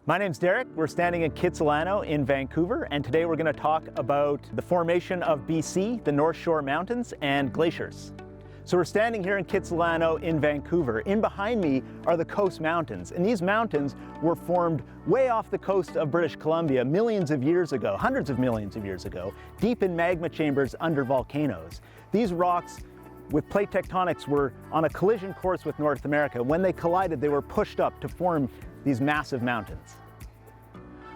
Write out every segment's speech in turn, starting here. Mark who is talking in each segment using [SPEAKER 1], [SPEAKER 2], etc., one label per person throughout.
[SPEAKER 1] My name's Derek. We're standing in Kitsilano in Vancouver, and today we're going to talk about the formation of BC, the North Shore Mountains, and glaciers. So we're standing here in Kitsilano in Vancouver. In behind me are the Coast Mountains, and these mountains were formed way off the coast of British Columbia millions of years ago, hundreds of millions of years ago, deep in magma chambers under volcanoes. These rocks with plate tectonics were on a collision course with North America. When they collided, they were pushed up to form these massive mountains.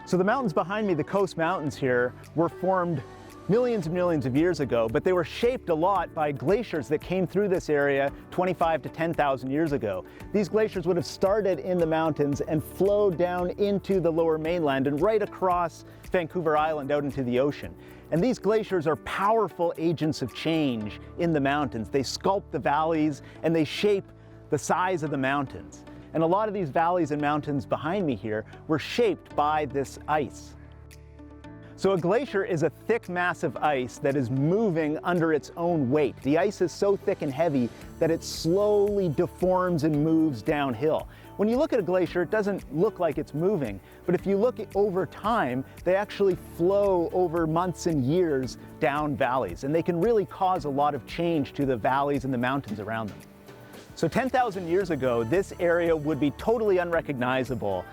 [SPEAKER 1] So the mountains behind me, the Coast Mountains here, were formed millions and millions of years ago, but they were shaped a lot by glaciers that came through this area 25 to 10,000 years ago. These glaciers would have started in the mountains and flowed down into the lower mainland and right across Vancouver Island out into the ocean. And these glaciers are powerful agents of change in the mountains. They sculpt the valleys and they shape the size of the mountains. And a lot of these valleys and mountains behind me here were shaped by this ice. So a glacier is a thick mass of ice that is moving under its own weight. The ice is so thick and heavy that it slowly deforms and moves downhill. When you look at a glacier, it doesn't look like it's moving, but if you look over time, they actually flow over months and years down valleys, and they can really cause a lot of change to the valleys and the mountains around them. So 10,000 years ago, this area would be totally unrecognizable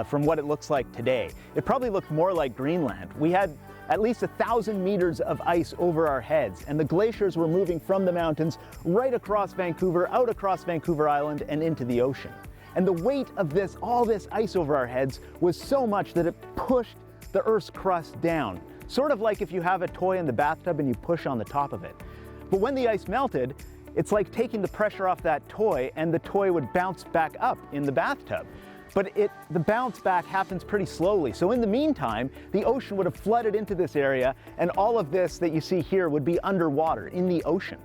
[SPEAKER 1] from what it looks like today. It probably looked more like Greenland. We had at least 1,000 meters of ice over our heads, and the glaciers were moving from the mountains right across Vancouver, out across Vancouver Island, and into the ocean. And the weight of all this ice over our heads was so much that it pushed the Earth's crust down. Sort of like if you have a toy in the bathtub and you push on the top of it. But when the ice melted, it's like taking the pressure off that toy and the toy would bounce back up in the bathtub. But the bounce back happens pretty slowly. So in the meantime, the ocean would have flooded into this area and all of this that you see here would be underwater in the ocean.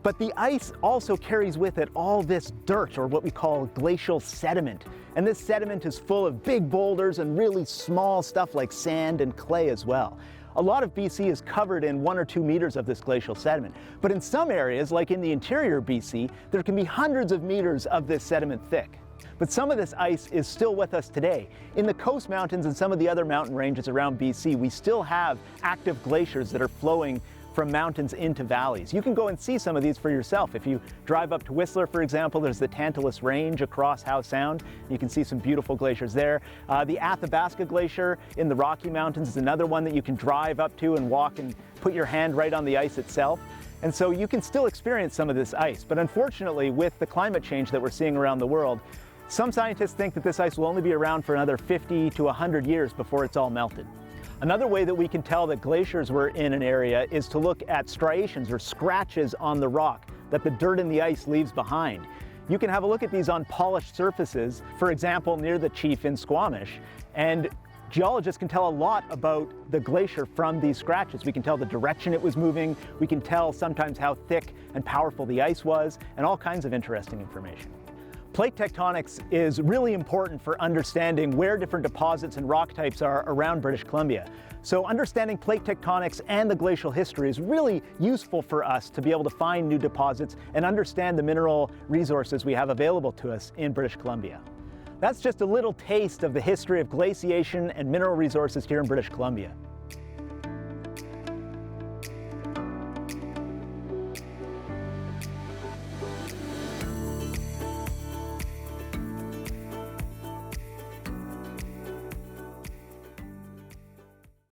[SPEAKER 1] But the ice also carries with it all this dirt, or what we call glacial sediment. And this sediment is full of big boulders and really small stuff like sand and clay as well. A lot of BC is covered in 1 or 2 meters of this glacial sediment. But in some areas, like in the interior BC, there can be hundreds of meters of this sediment thick. But some of this ice is still with us today. In the Coast Mountains and some of the other mountain ranges around BC, we still have active glaciers that are flowing from mountains into valleys. You can go and see some of these for yourself. If you drive up to Whistler, for example, there's the Tantalus Range across Howe Sound. You can see some beautiful glaciers there. The Athabasca Glacier in the Rocky Mountains is another one that you can drive up to and walk and put your hand right on the ice itself. And so you can still experience some of this ice. But unfortunately, with the climate change that we're seeing around the world, some scientists think that this ice will only be around for another 50 to 100 years before it's all melted. Another way that we can tell that glaciers were in an area is to look at striations or scratches on the rock that the dirt in the ice leaves behind. You can have a look at these on polished surfaces, for example, near the Chief in Squamish, and geologists can tell a lot about the glacier from these scratches. We can tell the direction it was moving, we can tell sometimes how thick and powerful the ice was, and all kinds of interesting information. Plate tectonics is really important for understanding where different deposits and rock types are around British Columbia. So understanding plate tectonics and the glacial history is really useful for us to be able to find new deposits and understand the mineral resources we have available to us in British Columbia. That's just a little taste of the history of glaciation and mineral resources here in British Columbia.